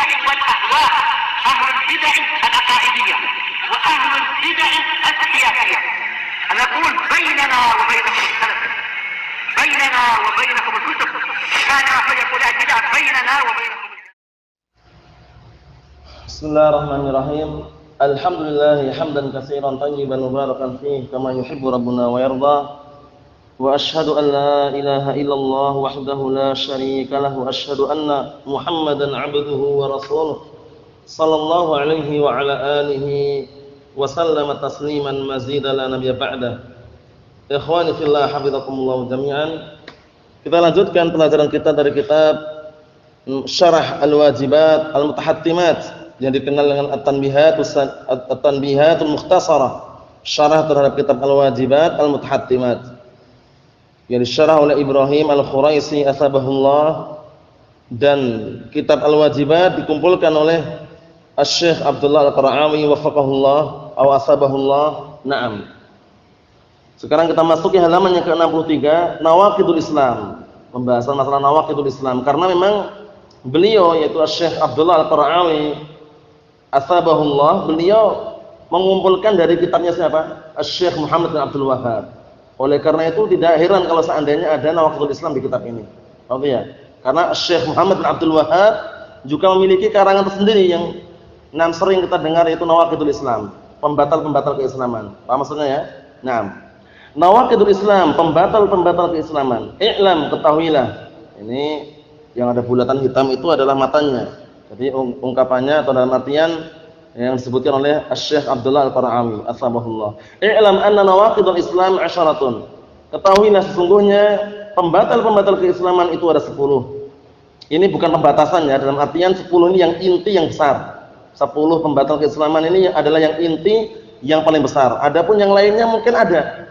البدع والأهواء، أهل البدع العقائدية وأهل البدع السياسية. نقول بيننا وبينكم السلف، بيننا وبينكم الكتب، كان فيقول البدع بيننا وبينكم. Bismillahirrahmanirrahim. Alhamdulillah hamdan katsiran tayyiban mubarakan fihi kama yuhibbu rabbuna wa yarda. Wa asyhadu an la ilaha illallah wahdahu la syarika lahu wa asyhadu anna Muhammadan 'abduhu wa rasuluh sallallahu alaihi wa ala alihi wa sallama tasliman mazida la nabiyya ba'da. Ikhwani fillah hafizakumullah jami'an. Kita lanjutkan pelajaran kita dari kitab Syarah Al-Wajibat Al-Mutahattimat yang dikenal dengan At-Tanbihatul Mukhtasarah, syarah terhadap kitab Al-Wajibat Al-Mutahattimat yang disyarah oleh Ibrahim Al-Khuraisi asbahullah, dan kitab Al-Wajibat dikumpulkan oleh Asy-Syaikh Abdullah Al-Qara'awi wafaqahullah aw asbahullah. Naam. Sekarang kita masuki halaman yang ke-63, Nawaqidul Islam. Pembahasan masalah Nawaqidul Islam, karena memang beliau yaitu Asy-Syaikh Abdullah Al-Qara'awi asbahullah, beliau mengumpulkan dari kitabnya siapa? Asy-Syaikh Muhammad bin Abdul Wahhab. Oleh karena itu tidak heran kalau seandainya ada Nawaqidul Islam di kitab ini. Oke ya? Karena Asy-Syaikh Muhammad bin Abdul Wahhab juga memiliki karangan tersendiri yang sering kita dengar, yaitu Nawaqidul Islam, pembatal-pembatal keislaman. Apa maksudnya ya? Naam. Nawaqidul Islam, pembatal-pembatal keislaman. I'lam, ketahuilah. Ini yang ada bulatan hitam itu adalah matanya. Jadi ungkapannya atau dalam artian yang disebutkan oleh Asy-Syaikh Abdullah Al-Qara'awi asbahullah. I'lam anna nawaqidul Islam 'asharatun. Ketahuilah sesungguhnya pembatal-pembatal keislaman itu ada 10. Ini bukan pembatasan ya, dalam artian 10 ini yang inti yang besar. 10 pembatal keislaman ini adalah yang inti yang paling besar. Adapun yang lainnya mungkin ada.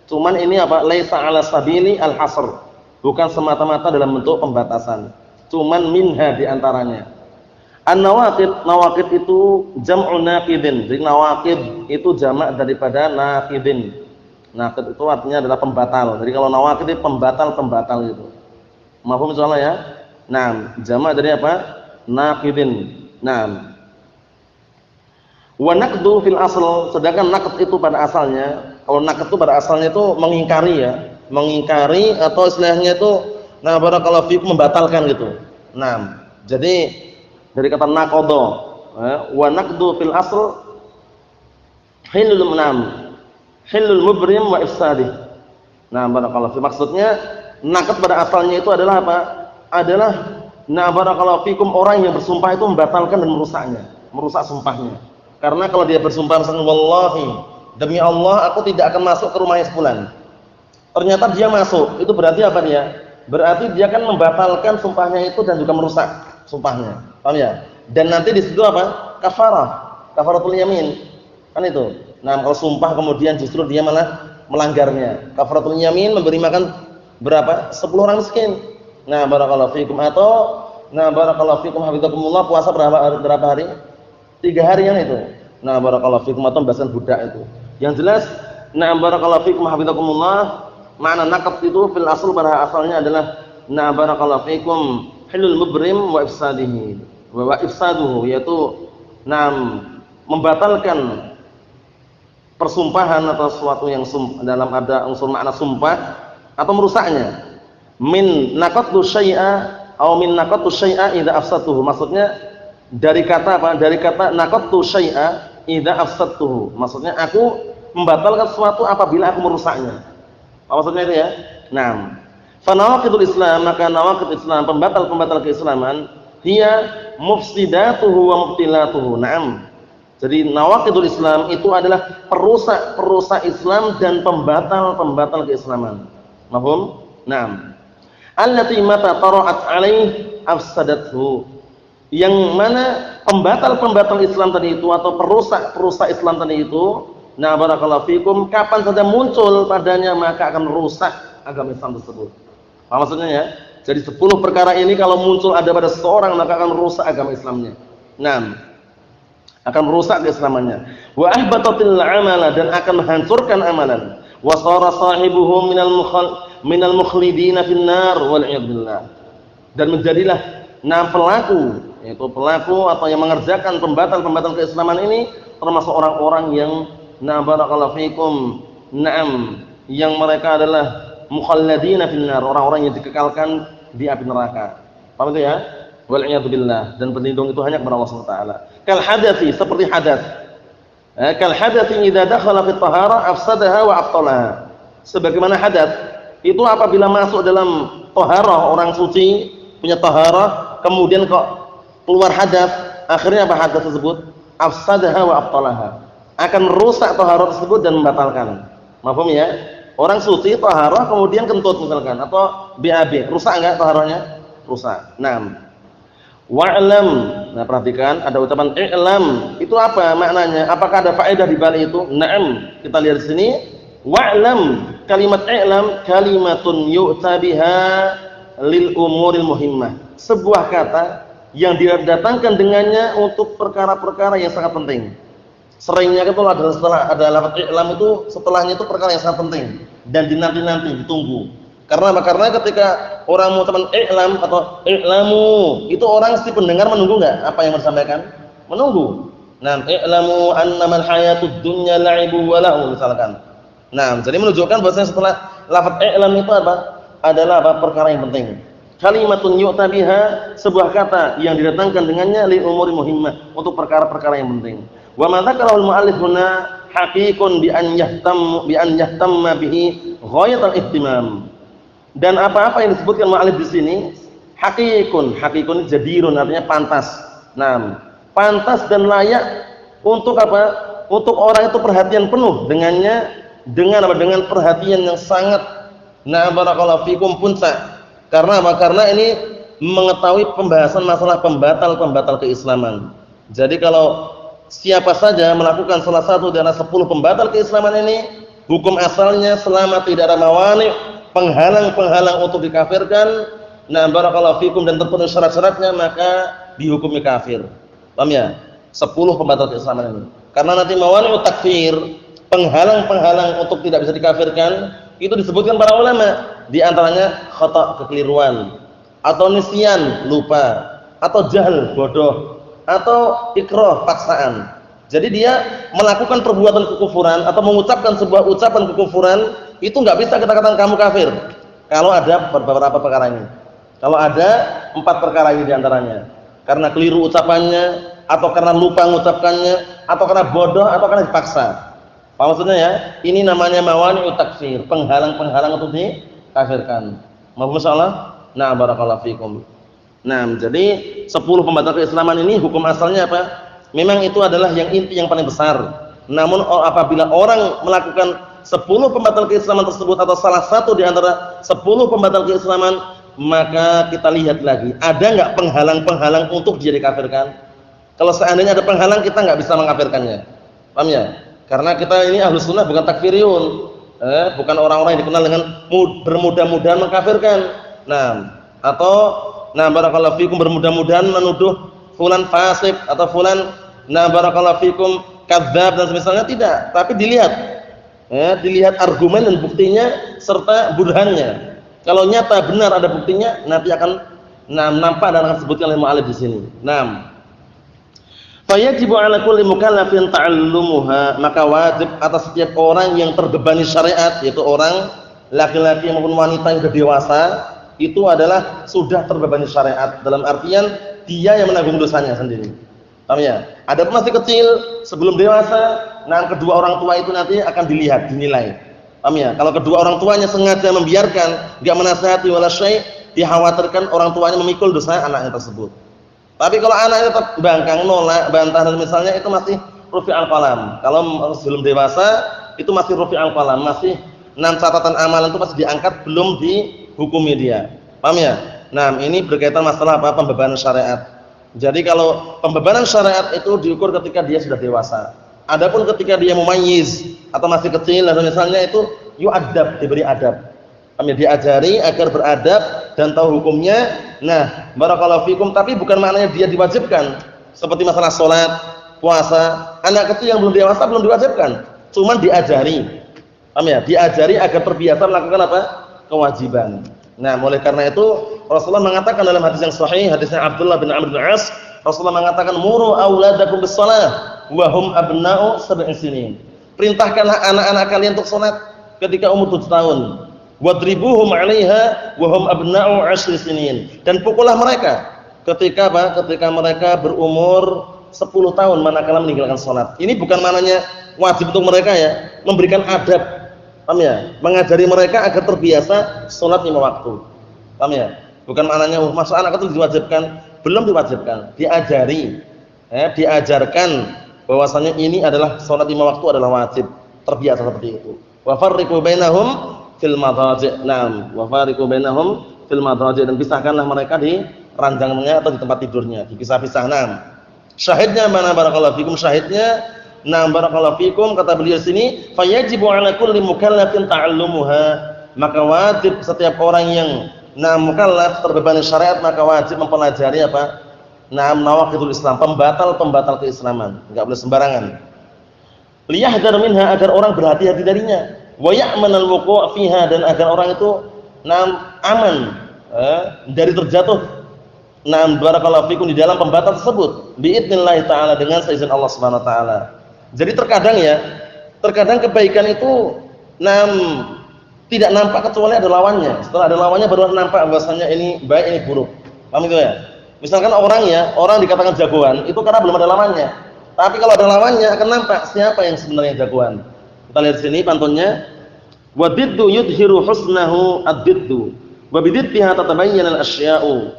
Cuman ini apa? Laisa 'ala sabili al-hasr. Bukan semata-mata dalam bentuk pembatasan. Cuman minha di antaranya. An-nawaqid, nawaqid itu jam'u naqidin. Jadi nawaqid itu jamak daripada naqidin. Naqid itu artinya adalah pembatal. Jadi kalau nawaqid itu pembatal-pembatal gitu. Mafhum insyaallah ya? Naam, jamak dari apa? Naqidin. Naam. Wa naqdu fil asl, sedangkan naqd itu pada asalnya, kalau naqd itu pada asalnya itu mengingkari ya, mengingkari atau istilahnya itu barakallahu fikum membatalkan gitu. Naam. Jadi dari kata naqadha, wa naqdu fil asl hilul munam, hilul mubrim wa ifsadih. Nah, barakallahu fikum, maksudnya naqd pada asalnya itu adalah apa? Adalah barakallahu fikum orang yang bersumpah itu membatalkan dan merusaknya, merusak sumpahnya. Karena kalau dia bersumpah misalnya wallahi, demi Allah aku tidak akan masuk ke rumahnya sebulan. Ternyata dia masuk, itu berarti apa dia? Berarti dia kan membatalkan sumpahnya itu dan juga merusak sumpahnya. Paham ya? Dan nanti di situ apa? Kafaratul yamin. Kan itu. Nah, kalau sumpah kemudian justru dia malah melanggarnya. Kafaratul yamin memberi makan berapa? 10 orang miskin. Nah, barakallahu fikum, atau barakallahu fikum hafizakumullah, puasa berapa hari? 3 hari kan itu. Nah, barakallahu fikum, atau pembahasan budak itu. Yang jelas, barakallahu fikum hafizakumullah, makna naqd itu fil asl pada asalnya adalah barakallahu fikum hilul mubrim wa ifsadihi. Wa ifsaduhu, yaitu membatalkan persumpahan atau sesuatu yang dalam ada unsur makna sumpah atau merusaknya. Min naqadtu syai'a atau min naqadtu syai'a idza afsadtuhu. Maksudnya dari kata apa? Dari kata naqadtu syai'a idza afsadtuhu. Maksudnya aku membatalkan sesuatu apabila aku merusaknya. Apa maksudnya itu ya? Naam. Fa nawaqidul Islam, maka nawaqid Islam, pembatal-pembatal keislaman, hiya mufsidatuhu wa mubtilatuhu. Naam. Jadi nawaqidul Islam itu adalah perusak-perusak Islam dan pembatal-pembatal keislaman. Mafhum? Naam. Allati mata tara'at alaih afsadathu. Yang mana pembatal-pembatal Islam tadi itu atau perusak-perusak Islam tadi itu, barakallahu fikum, kapan saja muncul padanya maka akan merusak agama Islam tersebut. Apa maksudnya ya? Jadi 10 perkara ini kalau muncul ada pada seseorang maka akan merusak agama Islamnya. Akan merusak keislamannya. Wa ahbatatil amala, dan akan menghancurkan amalan. Wa shara sahibuhu minal mukhlidina finnar wal iyad billah. Dan menjadilah pelaku yaitu pelaku atau yang mengerjakan pembatal-pembatal keislaman ini termasuk orang-orang yang na barakallahu fikum, na'am, yang mereka adalah mukhalladina finnar, orang-orang yang dikekalkan di api neraka. Paham itu ya? Wal iyad billah, dan berlindung itu hanya kepada Allah Subhanahu wa taala. Kal hadatsy, seperti hadas. Kal hadatsy idza dakhala fi tahara afsadaha wa abtalaha. Sebagaimana hadas itu apabila masuk dalam taharah, orang suci punya taharah, kemudian kok keluar hadas, akhirnya apa hadas tersebut? Afsadaha wa abtalaha. Akan rusak taharah tersebut dan membatalkan. Paham ya? Orang suci taharah kemudian kentut misalkan atau BAB, rusak enggak taharahnya? Rusak. Naam. Wa'lam. Nah, perhatikan ada ucapan i'lam. Itu apa maknanya? Apakah ada faedah di balik itu? Naam. Kita lihat di sini. Wa'lam. Kalimat i'lam kalimatun yu'ta biha lil umuril muhimmah. Sebuah kata yang didatangkan dengannya untuk perkara-perkara yang sangat penting. Seringnya itu adalah setelah ada lafaz i'lam itu setelahnya itu perkara yang sangat penting dan dinanti-nanti, ditunggu. Karena apa? Karena ketika orang mengucapkan i'lam atau i'lamu, itu orang si pendengar menunggu enggak apa yang disampaikan? Menunggu. Nah, i'lamu annamal hayatud dunya la'ibu wa lahu misalkan. Nah, jadi menunjukkan bahwasanya setelah lafaz i'lam itu apa? Adalah apa? Perkara yang penting. Kalimatun yu'ta biha, sebuah kata yang didatangkan dengannya li umuri muhimmah, untuk perkara-perkara yang penting. Wa ma dzakarahu al-mu'allif huna haqiqun bi an yahtamma bihi ghayatal ihtimam. Dan apa-apa yang disebutkan mu'allif di sini haqiqun jadirun, artinya pantas. Nah, pantas dan layak untuk apa? Untuk orang itu perhatian penuh dengannya, dengan apa? Dengan perhatian yang sangat na barakallahu fikum puncak. Karena apa? Karena ini mengetahui pembahasan masalah pembatal keislaman. Jadi kalau siapa saja melakukan salah satu dari 10 pembatal keislaman ini, hukum asalnya selama tidak ada mawani, penghalang-penghalang untuk dikafirkan, nah barakallahu fikum, dan terpenuhi syarat-syaratnya, maka dihukumi kafir. Paham ya? 10 pembatal keislaman ini. Karena nanti mawani'ut takfir, penghalang-penghalang untuk tidak bisa dikafirkan, itu disebutkan para ulama, di antaranya khata', kekeliruan, atau nisyan, lupa, atau jahl, bodoh, atau ikrah, paksaan. Jadi dia melakukan perbuatan kekufuran atau mengucapkan sebuah ucapan kekufuran, itu enggak bisa kita katakan kamu kafir kalau ada beberapa perkara ini. Kalau ada 4 perkara ini di antaranya. Karena keliru ucapannya, atau karena lupa mengucapkannya, atau karena bodoh, atau karena dipaksa. Apa maksudnya ya? Ini namanya mawani'ut takfir, penghalang-penghalang untuk dikafirkan. Mohon masalah. Nah, barakallahu fikum. Nah, jadi 10 pembatal keislaman ini hukum asalnya apa? Memang itu adalah yang inti yang paling besar. Namun apabila orang melakukan 10 pembatal keislaman tersebut atau salah satu di antara 10 pembatal keislaman, maka kita lihat lagi, ada enggak penghalang-penghalang untuk dia dikafirkan? Kalau seandainya ada penghalang, kita enggak bisa mengkafirkannya. Paham ya? Karena kita ini ahlus sunnah bukan takfiriyun. Bukan orang-orang yang dikenal dengan bermudah-mudahan mengkafirkan. Nah, atau barakallahu fikum bermudah-mudahan menuduh fulan fasik atau fulan barakallahu fikum kadzdzab dan semisalnya, tidak, tapi dilihat argumen dan buktinya serta burhannya. Kalau nyata benar ada buktinya, nanti akan nampak dan akan disebutkan oleh mu'allif di sini. Fayajibu 'ala kulli mukallafin ta'allumuha, maka wajib atas setiap orang yang terbebani syariat, yaitu orang laki-laki maupun wanita yang sudah dewasa, itu adalah sudah terbebani syariat, dalam artian dia yang menanggung dosanya sendiri. Paham ya? Adapun masih kecil sebelum dewasa, kedua orang tua itu nanti akan dilihat, dinilai. Paham ya? Kalau kedua orang tuanya sengaja membiarkan, enggak menasihati wala syai', dikhawatirkan orang tuanya memikul dosa anaknya tersebut. Tapi kalau anaknya tetap bangkang, nolak, bantah dan misalnya, itu masih rufi'al qalam. Kalau sebelum dewasa itu masih rufi'al qalam, masih catatan amalan itu masih diangkat, belum dihukumi dia. Paham ya? Nah, ini berkaitan masalah apa? Pembebanan syariat. Jadi kalau pembebanan syariat itu diukur ketika dia sudah dewasa. Adapun ketika dia mumayyiz atau masih kecil dan misalnya, itu yu'adab, diberi adab. Kami diajari agar beradab dan tahu hukumnya. Nah, barakallahu fikum, tapi bukan maknanya dia diwajibkan. Seperti masalah salat, puasa, anak kecil yang belum dewasa belum diwajibkan, cuman diajari. Paham ya? Diajari agar terbiasa melakukan apa? Kewajiban. Nah, oleh karena itu Rasulullah mengatakan dalam hadis yang sahih, hadisnya Abdullah bin Amr bin As, Rasulullah mengatakan muru auladakum bis-shalah wa hum abna'u 7 sinin. Perintahkanlah anak-anak kalian untuk salat ketika umur 7 tahun. Wadribuhum 'alaiha wa hum abna'u 10 sinin. Dan pukullah mereka ketika apa? Ketika mereka berumur 10 tahun manakala meninggalkan salat. Ini bukan maknanya wajib untuk mereka ya, memberikan adab. Paham ya? Mengajari mereka agar terbiasa salat 5 waktu. Paham ya? Bukan maknanya masuk anak itu diwajibkan, belum diwajibkan, diajari. Diajarkan bahwasanya ini adalah salat 5 waktu adalah wajib, terbiasa seperti itu. Wa farriqu bainahum fil madaji'. Naam, wa farriqu bainahum fil madaji', dan pisahkanlah mereka di ranjangnya atau di tempat tidurnya, dipisah-pisah. Naam. Syahidnya mana barakallahu fikum? Syahidnya naam barakallahu fikum, kata beliau sini, fayajibu 'ala kulli mukallafin ta'allumuha. Maka wajib setiap orang yang mukallaf terbebani syariat maka wajib mempelajari apa? Nawaqidul Islam, pembatal-pembatal keislaman, enggak boleh sembarangan. Liyahdhar minha, agar orang berhati-hati darinya. Wa ya'manal wuqu' fiha, dan agar orang itu aman dari terjatuh barakallahu fikum di dalam pembatal tersebut biidznillah taala, dengan seizin Allah Subhanahu wa taala. Jadi terkadang kebaikan itu tidak nampak kecuali ada lawannya. Setelah ada lawannya baru nampak bahwasanya ini baik, ini buruk. Paham itu ya? Misalkan orang dikatakan jagoan itu karena belum ada lawannya. Tapi kalau ada lawannya akan nampak siapa yang sebenarnya jagoan. Kita lihat sini pantunnya. Wa diddu yudhiru husnahu ad-diddu wa bididdiha tatabayyana al-asya'u.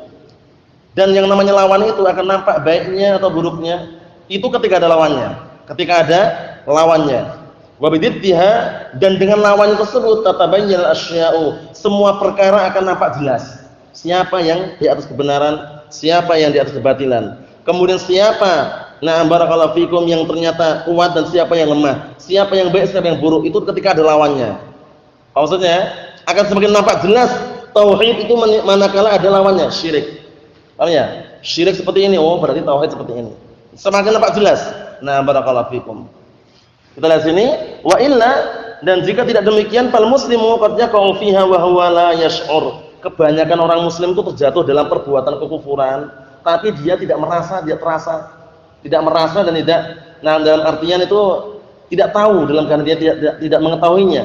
Dan yang namanya lawan itu akan nampak baiknya atau buruknya itu ketika ada lawannya. Ketika ada lawannya. Wa bididdiha, dan dengan lawannya tersebut tatabayyana al-asya'u, semua perkara akan nampak jelas. Siapa yang di atas kebenaran, siapa yang di atas kebatilan. Kemudian siapa barakallahu fikum yang ternyata kuat dan siapa yang lemah, siapa yang baik, siapa yang buruk, itu ketika ada lawannya. Maksudnya akan semakin nampak jelas tauhid itu manakala ada lawannya, syirik. Paham ya? Syirik seperti ini, oh berarti tauhid seperti ini. Semakin nampak jelas. Barakallahu fikum. Kita lihat sini, wa illa, dan jika tidak demikian fal muslimu qad yaqa'u fiha wa huwa la yash'ur. Kebanyakan orang muslim itu terjatuh dalam perbuatan kekufuran, tapi dia tidak merasa, dia terasa. Tidak merasa dan tidak dalam artian itu tidak tahu, dalam keadaan dia tidak mengetahuinya.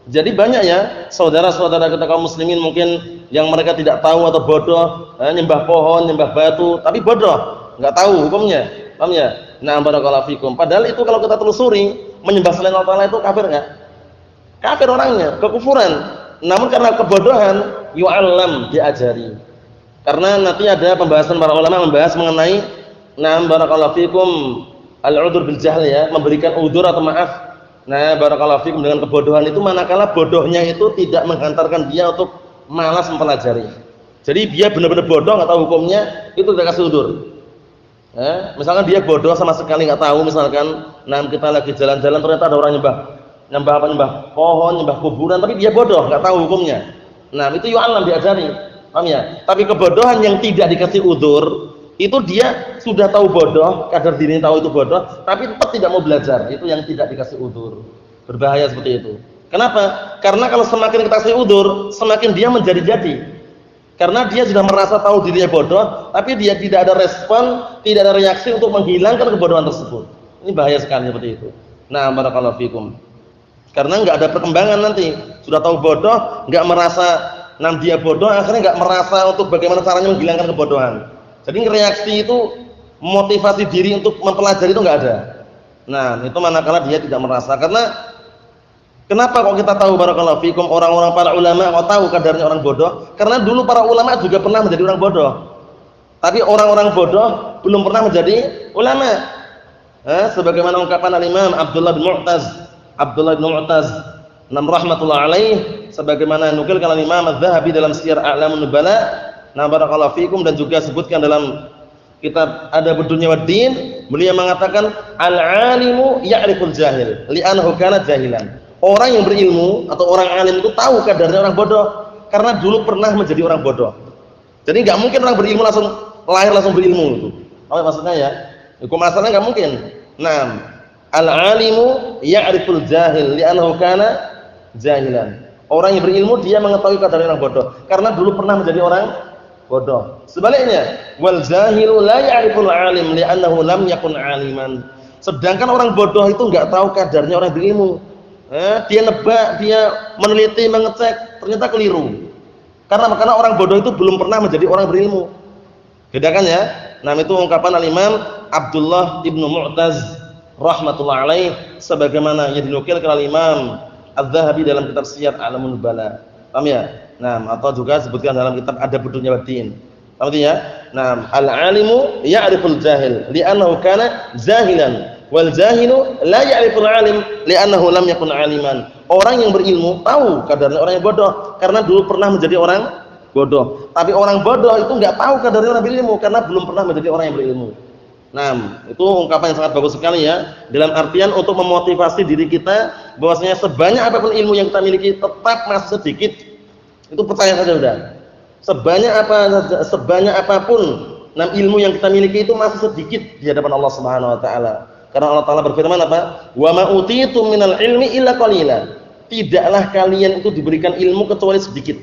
Jadi banyak ya saudara-saudara kita kaum muslimin mungkin yang mereka tidak tahu atau bodoh, nyembah pohon, nyembah batu, tapi bodoh, enggak tahu hukumnya. Paham ya? Barakallahu fikum. Padahal itu kalau kita telusuri, menyembah selain Allah Taala itu kafir enggak? Kafir orangnya, kekufuran. Namun karena kebodohan, yu'allam, diajari. Karena nanti ada pembahasan para ulama membahas mengenai barakallahu fikum al-'udhr bil jahl ya, memberikan udzur atau maaf. Barakallahu fikum dengan kebodohan itu manakala bodohnya itu tidak menghantarkan dia untuk malas mempelajari. Jadi dia benar-benar bodoh, enggak tahu hukumnya, itu tidak kasih udzur. Misalkan dia bodoh sama sekali enggak tahu, misalkan kita lagi jalan-jalan ternyata ada orang nyembah pohon, nyembah kuburan, tapi dia bodoh, enggak tahu hukumnya. Itu yu'allam, diajari. Paham ya? Tapi kebodohan yang tidak dikasih udzur, itu dia sudah tahu bodoh, kadar diri tahu itu bodoh, tapi tetap tidak mau belajar. Itu yang tidak dikasih udzur. Berbahaya seperti itu. Kenapa? Karena kalau semakin kita kasih udzur, semakin dia menjadi-jadi. Karena dia sudah merasa tahu dirinya bodoh, tapi dia tidak ada respon, tidak ada reaksi untuk menghilangkan kebodohan tersebut. Ini bahaya sekali seperti itu. Barakallahu fikum. Karena enggak ada perkembangan nanti. Sudah tahu bodoh, enggak merasa dia bodoh, akhirnya enggak merasa untuk bagaimana caranya menghilangkan kebodohan. Jadi reaksi itu, motivasi diri untuk mempelajari itu enggak ada. Itu manakala dia tidak merasa. Karena kenapa kok kita tahu barakallahu fikum orang-orang para ulama kok tahu kadarnya orang bodoh? Karena dulu para ulama juga pernah menjadi orang bodoh. Tapi orang-orang bodoh belum pernah menjadi ulama. Sebagaimana ungkapan al-Imam Abdullah bin Mu'taz rahmatullah alaih, sebagaimana nukilkan al-Imam Az-Zahabi dalam Siyar A'lamun Nubala. Barakallahu fikum, dan juga sebutkan dalam kitab Adabud Dunya wad Din, beliau mengatakan al-alimu ya'riful jahil li'annahu kana jahilan. Orang yang berilmu atau orang alim itu tahu kadarnya orang bodoh karena dulu pernah menjadi orang bodoh. Jadi enggak mungkin orang berilmu lahir langsung berilmu itu. Apa maksudnya ya? Hukum asalnya enggak mungkin. Al-alimu ya'riful jahil li'annahu kana jahilan. Orang yang berilmu dia mengetahui kadarnya orang bodoh karena dulu pernah menjadi orang bodoh. Sebaliknya, wal jahilu la ya'riful 'alim li'annahu lam yakun 'aliman. Sedangkan orang bodoh itu enggak tahu kadarnya orang berilmu. Dia nebak, dia meneliti, mengecek, ternyata keliru. Karena orang bodoh itu belum pernah menjadi orang berilmu. Bedakan ya. Nah, itu ungkapan al-Imam Abdullah ibnu Mu'taz rahmatullah alaih sebagaimana yang dinukilkan oleh Imam Az-Zahabi dalam kitab Siyar A'lamul Nubala. Paham ya? Nah, atau juga sebutkan dalam kitab Adabud Dunya Waddin. Paham ya? Nah, al-alimu ya'riful jahil li'annahu kana jahilan wal jahilu la ya'riful 'alim li'annahu lam yakun 'aliman. Orang yang berilmu tahu kadarnya orang yang bodoh karena dulu pernah menjadi orang bodoh. Tapi orang bodoh itu enggak tahu kadarnya orang berilmu karena belum pernah menjadi orang yang berilmu. Nah, itu ungkapan yang sangat bagus sekali ya. Dalam artian untuk memotivasi diri kita bahwasanya sebanyak apapun ilmu yang kita miliki tetap masih sedikit. Itu percaya saja sudah. Sebanyak apapun ilmu yang kita miliki itu masih sedikit di hadapan Allah Subhanahu wa taala. Karena Allah taala berfirman apa? "Wa ma utitum minal ilmi illa qalila." Tidaklah kalian itu diberikan ilmu kecuali sedikit.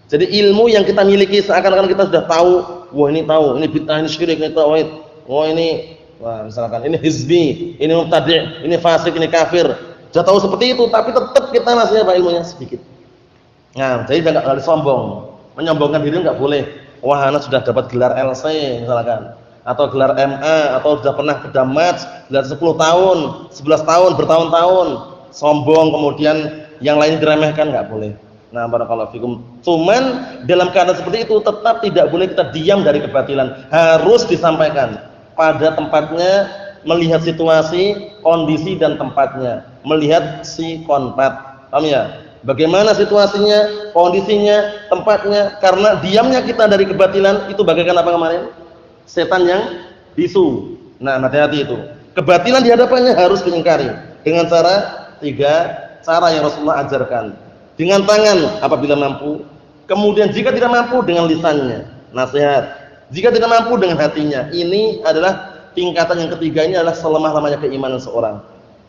Jadi ilmu yang kita miliki seakan-akan kita sudah tahu, wah ini tahu, ini bid'ah, ini syirik, ini tauhid. Oh ini, wah misalkan ini hizbi, ini mubtadi', ini fasik, ini kafir. Sudah tahu seperti itu, tapi tetap kita masih apa ilmunya sedikit. Nah, jadi enggak harus sombong. Menyombongkan diri enggak boleh. Wah, anak sudah dapat gelar LC misalkan, atau gelar MA, atau sudah pernah ke Damat, gelar 10 tahun, 11 tahun, bertahun-tahun. Sombong kemudian yang lain diremehkan enggak boleh. Nah, barakallahu fikum. Cuman dalam keadaan seperti itu tetap tidak boleh kita diam dari kebatilan. Harus disampaikan pada tempatnya, melihat situasi, kondisi dan tempatnya, melihat si konpat. Paham ya? Bagaimana situasinya, kondisinya, tempatnya. Karena diamnya kita dari kebatilan itu bagaikan apa kemarin? Setan yang bisu. Nah, hati-hati itu. Kebatilan di hadapannya harus diingkari dengan cara 3 cara yang Rasulullah ajarkan. Dengan tangan apabila mampu, kemudian jika tidak mampu dengan lisannya, nasihat. Jika tidak mampu dengan hatinya. Ini adalah tingkatan yang ketiga, ini adalah selemah-lemahnya keimanan seorang.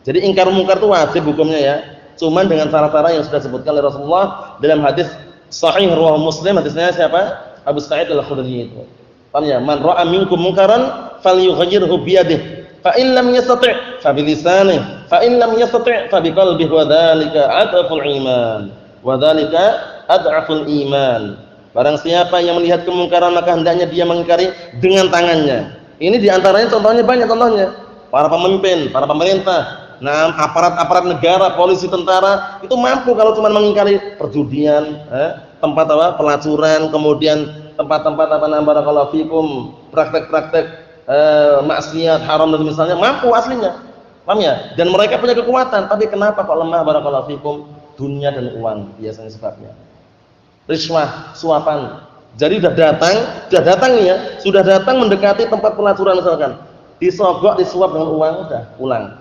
Jadi ingkar mungkar itu wajib hukumnya ya. Cuman dengan cara-cara yang sudah disebutkan oleh Rasulullah dalam hadis sahih riwayat Muslim, hadisnya siapa? Abu Sa'id Al-Khudri itu. Paham ya? Man ra'a minkum munkaran falyughayyirhu bi yadihi, fa in lam yastati' fa bi lisanihi, fa in lam yastati' fa bi qalbihi, wa dzalika adhaful iman. Wa dzalika adhaful iman. Barang siapa yang melihat kemungkaran maka hendaknya dia mengingkari dengan tangannya. Ini diantaranya contohnya banyak contohnya. Para pemimpin, para pemerintah, nah aparat-aparat negara, polisi, tentara itu mampu kalau cuma mengingkari perjudian, tempat apa pelacuran, kemudian tempat-tempat apa namanya barakallahu fikum, praktek-praktek maksiat haram dan misalnya mampu aslinya. Paham ya? Dan mereka punya kekuatan, tapi kenapa kok lemah barakallahu fikum? Dunia dan uang biasanya sebabnya. Riswah, suapan. Jadi sudah datang nih ya, sudah datang mendekati tempat pelacuran misalkan. Disogok, disuap dengan uang, udah pulang.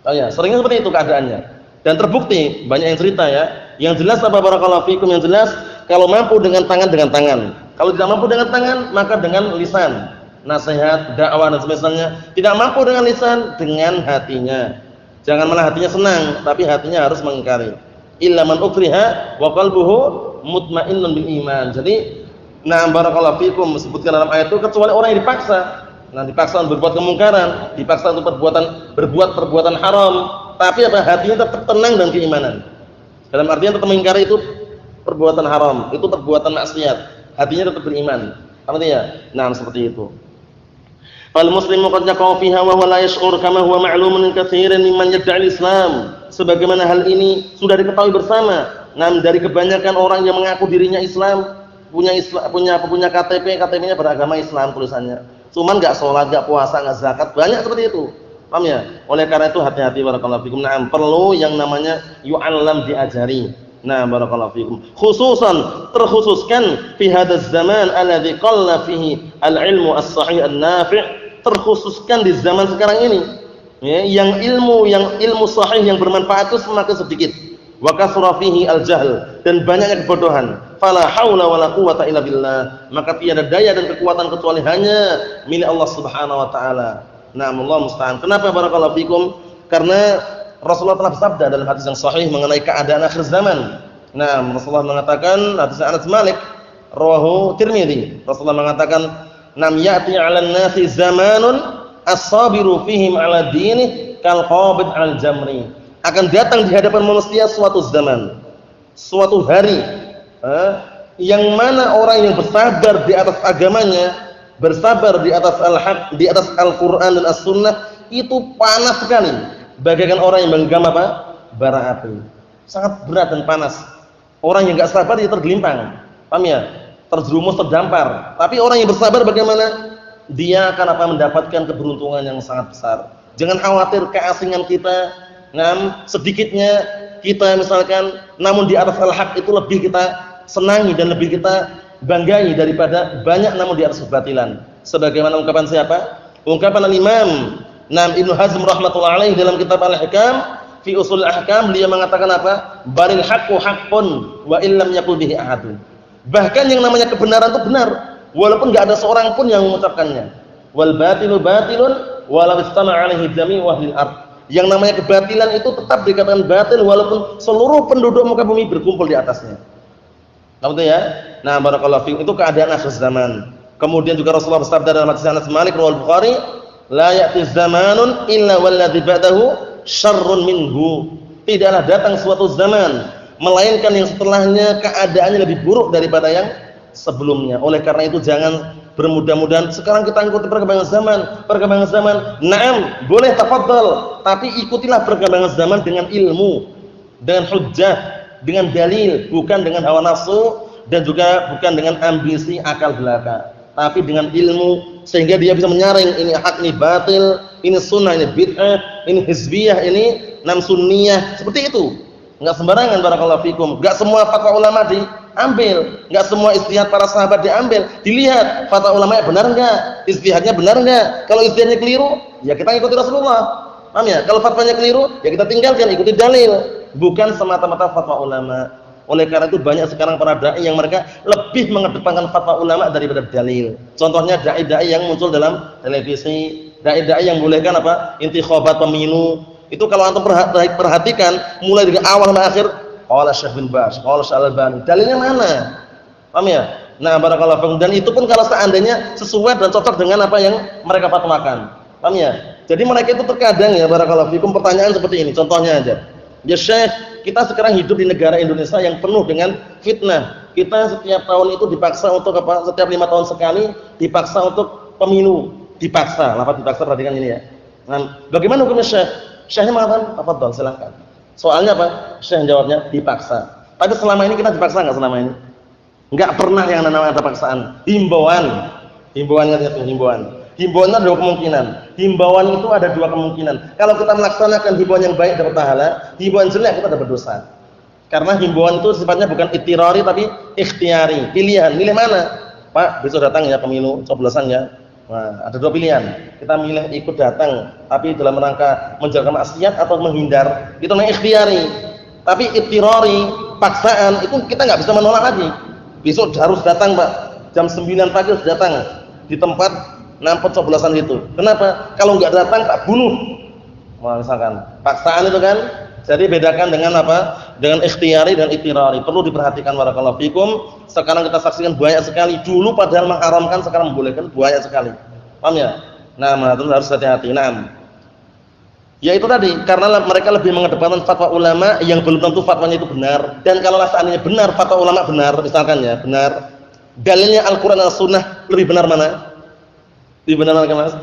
Oh ya, seringnya seperti itu keadaannya. Dan terbukti banyak yang cerita ya. Yang jelas apa barakallahu fikum, yang jelas kalau mampu dengan tangan. Kalau tidak mampu dengan tangan, maka dengan lisan. Nasihat, dakwah dan semisalnya. Tidak mampu dengan lisan, dengan hatinya. Jangan malah hatinya senang, tapi hatinya harus mengingkari. Illa man ukriha wa qalbuhu mutmainnun bil iman. Jadi, nah barakallahu fikum disebutkan dalam ayat itu kecuali orang yang dipaksa. Nah, dipaksa untuk berbuat kemungkaran, dipaksa untuk berbuat perbuatan haram, tapi apa hatinya tetap tenang dan keimanan. Dalam artian tetap mengingkari itu perbuatan haram, itu perbuatan maksiat, hatinya tetap beriman. Artinya, nah seperti itu. Al muslimu qad yaqau fiha wa huwa la yash'ur kama huwa ma'lumun min katsirin mimman yad'i al-islam. Sebagaimana hal ini sudah diketahui bersama, dari kebanyakan orang yang mengaku dirinya Islam, punya KTP-nya beragama Islam tulisannya. Cuman enggak sholat, enggak puasa, enggak zakat, banyak seperti itu. Paham ya? Oleh karena itu hati-hati barakallahu fikum. Nah, perlu yang namanya yu'allam, diajari. Nah, barakallahu fikum. Khususan terkhususkan fi hadzal zaman alladzi qalla fihi al-ilmu as-sahih an-nafi', terkhususkan di zaman sekarang ini. Ya, yang ilmu sahih yang bermanfaat itu semakin sedikit. Wa kasra fihi al-jahl, dan banyaknya kebodohan. Fala haula wala quwwata illa billah. Maka tiada daya dan kekuatan kecuali hanya milik Allah Subhanahu wa taala. Nah, Allah musta'an. Kenapa barakallahu fikum? Karena Rasulullah telah bersabda dalam hadis yang sahih mengenai keadaan akhir zaman. Nah, Rasulullah mengatakan, hadis Anas Malik, Rawahu Tirmidzi. Rasulullah mengatakan, "Nam ya'ti 'alan nasi zamanun as-sabiru fihim 'ala dini kal qabid 'al jamri." Akan datang di hadapan manusia suatu zaman, suatu hari, yang mana orang yang bersabar di atas agamanya, bersabar di atas al-haq, di atas Al-Qur'an dan As-Sunnah, itu panas sekali, bagaikan orang yang menggenggam apa? Bara api. Sangat berat dan panas. Orang yang enggak sabar dia tergelimpang. Paham ya? Terjerumus, terdampar. Tapi orang yang bersabar bagaimana? Dia akan apa? Mendapatkan keberuntungan yang sangat besar. Jangan khawatir keasingan kita, sedikitnya kita misalkan, namun di atas al-haq itu lebih kita senangi dan lebih kita banggai daripada banyak namun di atas kebatilan. Sebagaimana ungkapan siapa? Ungkapan al-Imam Ibnu Hazm rahmatullah alaihi dalam kitab Al-Ahkam fi Ushul Ahkam, dia mengatakan apa? Baril haqqu haqqun wa illam yaqul bihi ahadun. Bahkan yang namanya kebenaran itu benar walaupun enggak ada seorang pun yang mengucapkannya. Wal batilu batilun walau istama'a alaihi jami'u ahlil ardh. Yang namanya kebatilan itu tetap dikatakan batil walaupun seluruh penduduk muka bumi berkumpul di atasnya. Tahu itu ya? Nah, barakallahu fiikum, itu keadaan akhir zaman. Kemudian juga Rasulullah bersabda dalam hadis Anas bin Malik riwayat Bukhari, la ya'ti zamanun illa walladzi ba'dahu syarrun minhu. Tidaklah datang suatu zaman melainkan yang setelahnya keadaannya lebih buruk daripada yang sebelumnya. Oleh karena itu jangan bermudah-mudahan sekarang kita ikuti perkembangan zaman. Naam, boleh tafadhal, tapi ikutilah perkembangan zaman dengan ilmu, dengan hujjah, dengan dalil, bukan dengan hawa nafsu dan juga bukan dengan ambisi akal belaka, tapi dengan ilmu sehingga dia bisa menyaring ini hak, ini batil, ini sunnah, ini bid'ah, ini hizbiyah, ini sunniyah, seperti itu. Enggak sembarangan barakallahu fikum. Enggak semua fatwa ulama diambil, enggak semua ijtihad para sahabat diambil. Dilihat fatwa ulama benar enggak? Ijtihadnya benar enggak? Kalau ijtihadnya keliru, ya kita ikuti Rasulullah. Paham ya? Kalau fatwanya keliru, ya kita tinggalkan, ikuti dalil, bukan semata-mata fatwa ulama. Oleh karena itu banyak sekarang para dai yang mereka lebih mengedepankan fatwa ulama daripada dalil. Contohnya dai-dai yang muncul dalam televisi, dai-dai yang bolehkan apa? Intikhabat pemilu. Itu kalau antum perhatikan mulai dari awal sampai akhir, qala Syekh bin Baz, qala Syekh Al-Albani. Dalilnya mana? Paham ya? Nah, barakallahu fikum, dan itu pun kalau seandainya sesuai dan cocok dengan apa yang mereka fatwakan. Paham ya? Jadi mereka itu terkadang ya barakallahu fikum pertanyaan seperti ini, contohnya aja. Ya Syekh, kita sekarang hidup di negara Indonesia yang penuh dengan fitnah. Kita setiap tahun itu dipaksa untuk apa? Setiap 5 tahun sekali dipaksa untuk pemilu. Dipaksa, lafaz dipaksa perhatikan ini ya. Nah, bagaimana hukumnya Syekh? Syekhnya mengatakan, tafadhal silakan. Soalnya apa? Syekh jawabnya dipaksa. Tapi selama ini kita dipaksa enggak selama ini? Enggak pernah yang namanya ada paksaan. Himbauan. Himbauannya itu himbauan. Himbauan ada dua kemungkinan. Himbauan itu ada dua kemungkinan. Kalau kita melaksanakan himbauan yang baik dapat pahala, himbauan jelek kita dapat dosa. Karena himbauan itu sifatnya bukan itirari tapi ikhtiari. Pilihan, milih mana? Pak, besok datang ya pemilu, coblosan ya. Nah, ada dua pilihan. Kita milih ikut datang, tapi dalam rangka menjaga maksiat atau menghindar. Itu namanya ikhtiari. Tapi itirari, paksaan, itu kita nggak bisa menolak lagi. Besok harus datang, Pak. Jam 9 pagi harus datang di tempat nampak coblosan itu. Kenapa? Kalau nggak datang tak bunuh. Misalkan paksaan itu kan. Jadi bedakan dengan apa? Dengan ikhtiari dan itirari. Perlu diperhatikan barakallahu fikum. Sekarang kita saksikan banyak sekali. Dulu padahal mengharamkan, sekarang membolehkan banyak sekali. Paham ya? Nah, harus hati-hati. Nah, ya itu tadi, karena mereka lebih mengedepankan fatwa ulama yang belum tentu fatwanya itu benar. Dan kalau seandainya benar, fatwa ulama benar, misalkan ya, benar. Dalilnya Al-Qur'an dan As-Sunnah lebih benar mana? Lebih benar mana, Mas?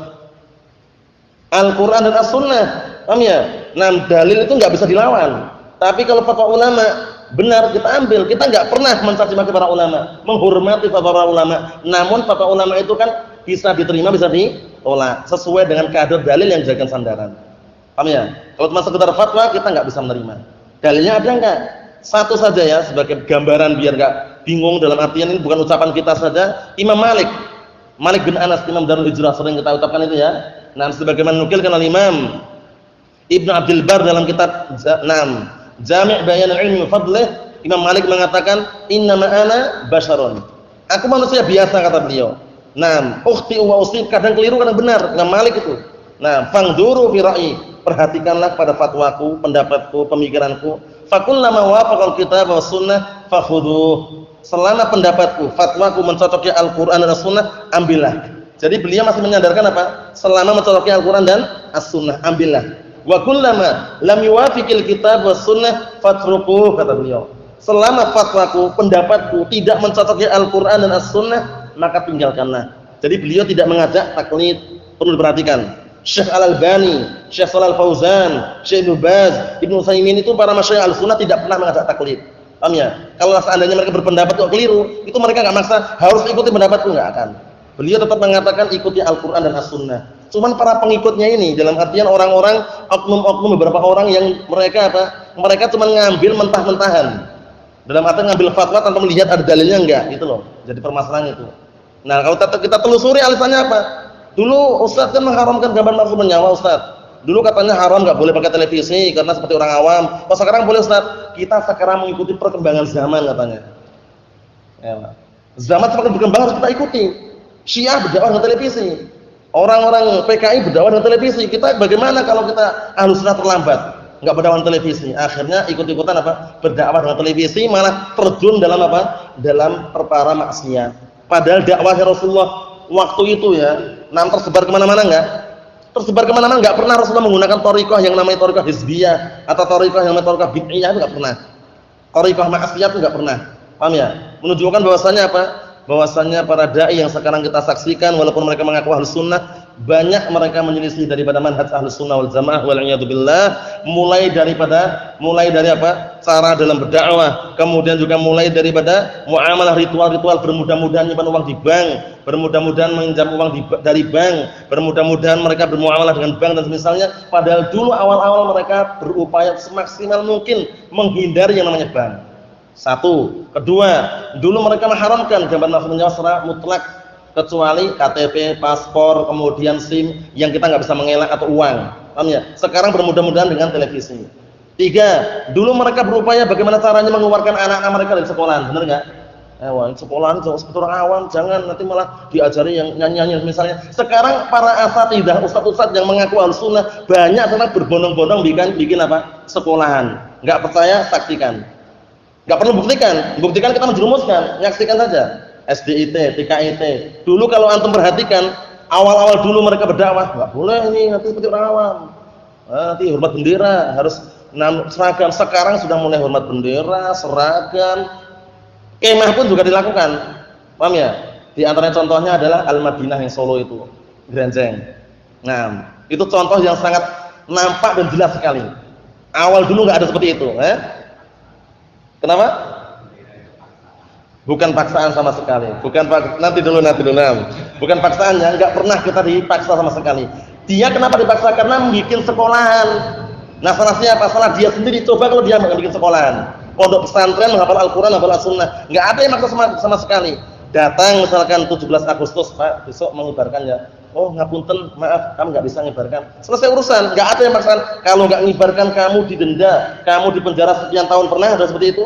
Al-Qur'an dan As-Sunnah. Paham ya? Nah, dalil itu enggak bisa dilawan. Tapi kalau fatwa ulama benar kita ambil. Kita enggak pernah mencaci maki para ulama, menghormati fatwa para ulama. Namun fatwa ulama itu kan bisa diterima, bisa ditolak sesuai dengan kadar dalil yang dijadikan sandaran. Paham ya? Kalau cuma sekedar fatwa kita enggak bisa menerima. Dalilnya ada enggak? Satu saja ya sebagai gambaran biar enggak bingung, dalam artian ini bukan ucapan kita saja. Imam Malik bin Anas, Imam Darul Hijrah, sering kita ucapkan itu ya. Nah, sebagaimana nukilkan oleh Imam Ibnu Abdul Bar dalam kitab Jami' Bayan al-Ilmi wa Fadlih, Imam Malik mengatakan innama ana basyarun. Aku manusia biasa, kata beliau. Ukhti wa usib, kadang keliru kadang benar. Imam Malik itu. Fangduru fi ra'yi, perhatikanlah pada fatwaku, pendapatku, pemikiranku. Fakullama wafaqal kitab wa sunnah fakhudhuh. selama pendapatku, fatwaku mencocoki Al-Qur'an dan As-Sunnah, ambillah. Jadi beliau masih menyadarkan apa? Selama mencocoki Al-Qur'an dan As-Sunnah, ambillah. Wa kullama lam yuwafiqil kitab was sunnah fatrukuh, kata beliau. Selama fatwaku, pendapatku tidak mencocoki Al-Qur'an dan As-Sunnah, maka tinggalkanlah. Jadi beliau tidak mengajak taklid. Perlu diperhatikan. Syekh Al-Albani, Syekh Shalal Fauzan, Syekh Ibnu Baz, Ibnu Utsaimin itu para masyayikh Al-Sunnah tidak pernah mengajak taklid. Paham ya? Kalau seandainya mereka berpendapat kok keliru, itu mereka enggak maksa harus ikuti pendapatku, enggak akan. Beliau tetap mengatakan ikuti Al-Qur'an dan As-Sunnah. Cuman para pengikutnya ini dalam artian orang-orang oknum-oknum beberapa orang yang mereka apa? Mereka cuma ngambil mentah-mentahan. Dalam artian ngambil fatwa tanpa melihat ada dalilnya enggak, gitu loh. Jadi permasalahan itu. Nah, kalau kita telusuri alasannya apa? Dulu Ustaz kan mengharamkan gambar makhluk bernyawa, Ustaz. Dulu katanya haram enggak boleh pakai televisi karena seperti orang awam. Oh, sekarang boleh, Ustaz. Kita sekarang mengikuti perkembangan zaman katanya. Ya, zaman semakin berkembang harus kita ikuti. Syiah berdakwah dengan televisi. Orang-orang PKI berdakwah dengan televisi. Kita bagaimana kalau kita Ahlus Sunnah terlambat? Enggak berdakwah dengan televisi. Akhirnya ikut-ikutan apa? Berdakwah dengan televisi, malah terjun dalam apa? Dalam perkara maksiat. Padahal dakwahnya Rasulullah waktu itu ya, tersebar kemana-mana enggak? Tersebar kemana-mana, enggak pernah Rasulullah menggunakan thariqah yang namanya thariqah hizbiyah atau thariqah yang namanya thariqah bid'iyah, enggak pernah. Thariqah maksiat enggak pernah. Paham ya? Menunjukkan bahwasannya apa? Bahwasannya para dai yang sekarang kita saksikan walaupun mereka mengaku Ahlus Sunnah, banyak mereka menyelisih daripada manhaj Ahlus Sunnah wal Jamaah wal iyadu billah, mulai dari apa? Cara dalam berdakwah, kemudian juga mulai daripada muamalah ritual-ritual, bermudah-mudahan nyimpan uang di bank, bermudah-mudahan meminjam uang dari bank, bermudah-mudahan mereka bermuamalah dengan bank dan semisalnya, padahal dulu awal-awal mereka berupaya semaksimal mungkin menghindari yang namanya bank. Satu, kedua, dulu mereka mengharamkan gambar makhluk bernyawa secara mutlak kecuali KTP, paspor, kemudian SIM yang kita nggak bisa mengelak atau uang. Paham ya? Sekarang bermudah-mudahan dengan televisi. Tiga, dulu mereka berupaya bagaimana caranya mengeluarkan anak-anak mereka dari sekolahan, benar nggak? Sekolahan seperti orang awam, jangan nanti malah diajari yang nyanyi-nyanyi misalnya. Sekarang para asatidzah, ustadz-ustadz yang mengaku Ahlus Sunnah banyak sangat berbondong-bondong bikin apa? Sekolahan. Nggak percaya, saksikan. Nggak perlu buktikan kita menjerumuskan, menyaksikan saja. SDIT, TKIT. Dulu kalau antum perhatikan, awal-awal dulu mereka berdakwah, nggak boleh ini nanti seperti orang awam. Nanti hormat bendera, harus seragam. Sekarang sudah mulai hormat bendera, seragam. Kemah pun juga dilakukan. Paham ya? Di antaranya contohnya adalah Al-Madinah yang Solo itu, Grenjeng. Nah, itu contoh yang sangat nampak dan jelas sekali. Awal dulu nggak ada seperti itu, Kenapa? Bukan paksaan sama sekali. Nanti dulu. Bukan paksaan ya, enggak pernah kita dipaksa sama sekali. Dia kenapa dipaksa? Karena membuat sekolahan. Nah, salahnya apa? Salah dia sendiri. Coba kalau dia membuat sekolahan. Pondok pesantren menghafal Al-Qur'an, menghafal As-Sunnah. Enggak ada yang maksa sama sekali. Datang misalkan 17 Agustus, Pak, besok mengibarkan ya. Oh, ngapunten, maaf, kamu enggak bisa mengibarkan. Selesai urusan, enggak ada yang maksa. Kalau enggak mengibarkan kamu didenda, kamu dipenjara sekian tahun, pernah ada seperti itu?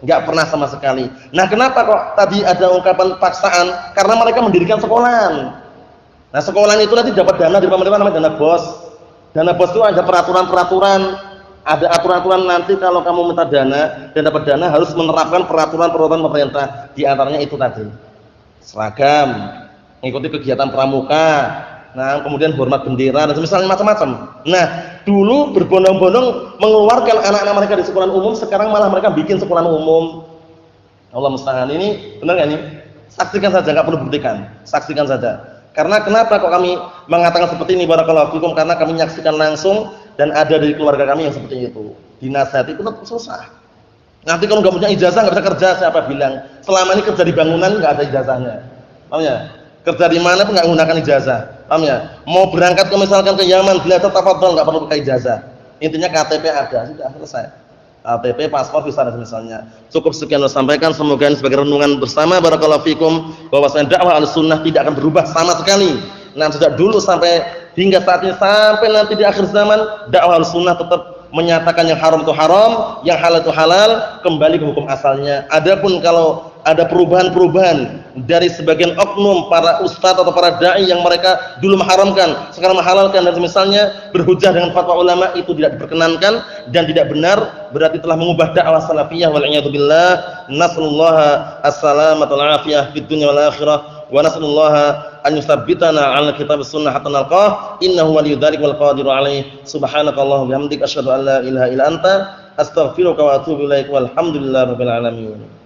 Enggak pernah sama sekali. Nah, kenapa kok tadi ada ungkapan paksaan? Karena mereka mendirikan sekolahan. Nah, sekolahan itu nanti dapat dana dari pemerintah, namanya dana bos. Dana bos itu ada peraturan-peraturan, ada aturan-aturan nanti kalau kamu minta dana dan dapat dana harus menerapkan peraturan-peraturan pemerintah. Di antaranya itu tadi. Seragam, mengikuti kegiatan pramuka, nah kemudian hormat bendera dan misalnya macam-macam. Nah, dulu berbondong-bondong mengeluarkan anak-anak mereka di sekolah umum, sekarang malah mereka bikin sekolah umum. Allah musta'an. Ini benar nggak ini? Saksikan saja, nggak perlu buktikan. Saksikan saja. Karena kenapa kok kami mengatakan seperti ini, barakallahu fikum? Karena kami menyaksikan langsung dan ada dari keluarga kami yang seperti itu. Dinasihati itu susah. Nanti kalau nggak punya ijazah nggak bisa kerja, siapa bilang? Selama ini kerja di bangunan nggak ada ijazahnya. Paham ya? Kerja di mana pun nggak menggunakan ijazah. Paham ya? Mau berangkat ke misalkan ke Yaman, belajar tafadhol nggak perlu pakai ijazah. Intinya KTP ada, sudah selesai. KTP, paspor, visa dan misalnya. Cukup sekian saya sampaikan, semoga ini sebagai renungan bersama barakallahu fikum bahwasanya dakwah Ahlussunnah tidak akan berubah sama sekali. Nah, sejak dulu sampai hingga saat ini sampai nanti di akhir zaman, dakwah Ahlussunnah tetap menyatakan yang haram itu haram, yang halal itu halal, kembali ke hukum asalnya. Adapun kalau ada perubahan-perubahan dari sebagian oknum para ustadz atau para dai yang mereka dulu mengharamkan, sekarang menghalalkan, dan misalnya berhujjah dengan fatwa ulama itu tidak diperkenankan dan tidak benar, berarti telah mengubah dakwah salafiyah wal a'yadu billah. Nasallallahu as-salamata wal afiyah fid dunya wal akhirah wa nasallallahu an yuthabbitana 'ala kitab sunnah hatta nalqah innahu waliyyu dzalika wal qadiru 'alaihi. Subhanakallahumma wa bihamdika asyhadu an la ilaha illa anta astaghfiruka wa atubu ilaik walhamdulillahi rabbil alamin.